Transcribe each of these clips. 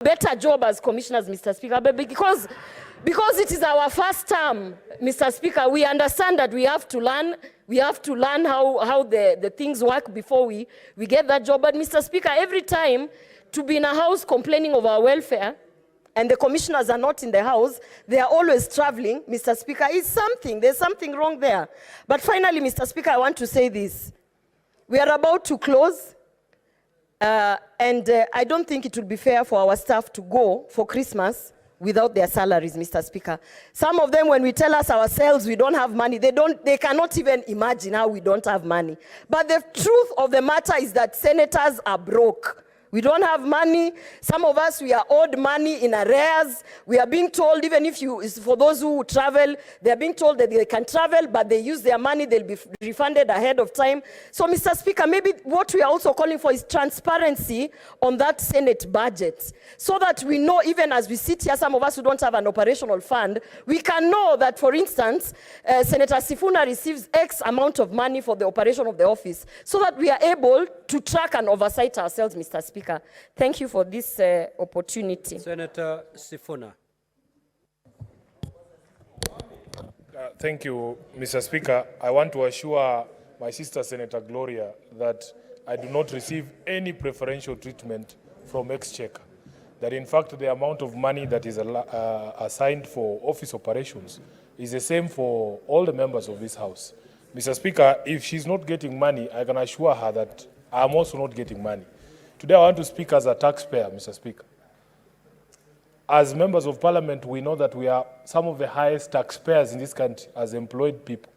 better job as commissioners, Mr. Speaker, but because it is our first term, Mr. Speaker, we understand that we have to learn how the things work before we get that job. But Mr. Speaker, every time to be in a house complaining of our welfare, and the commissioners are not in the house, they are always traveling, Mr. Speaker, there's something wrong there. But finally, Mr. Speaker, I want to say this. We are about to close. I don't think it would be fair for our staff to go for Christmas without their salaries, Mr. Speaker. Some of them, when we tell us ourselves we don't have money, they cannot even imagine how we don't have money. But the truth of the matter is that senators are broke. We don't have money. Some of us, we are owed money in arrears. We are being told, even for those who travel, they are being told that they can travel, but they use their money, they'll be refunded ahead of time. So, Mr. Speaker, maybe what we are also calling for is transparency on that Senate budget, so that we know, even as we sit here, some of us who don't have an operational fund, we can know that, for instance, Senator Sifuna receives X amount of money for the operation of the office, so that we are able to track and oversight ourselves, Mr. Speaker. Thank you for this opportunity. Senator Sifuna. Thank you, Mr. Speaker. I want to assure my sister, Senator Gloria, that I do not receive any preferential treatment from Exchequer. That in fact, the amount of money that is assigned for office operations is the same for all the members of this House. Mr. Speaker, if she's not getting money, I can assure her that I'm also not getting money. Today I want to speak as a taxpayer, Mr. Speaker. As members of Parliament, we know that we are some of the highest taxpayers in this country as employed people.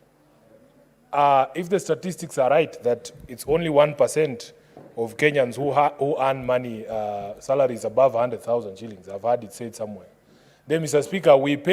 If the statistics are right, that it's only 1% of Kenyans who earn money, salaries above 100,000 shillings, I've heard it said somewhere. Then, Mr. Speaker, we pay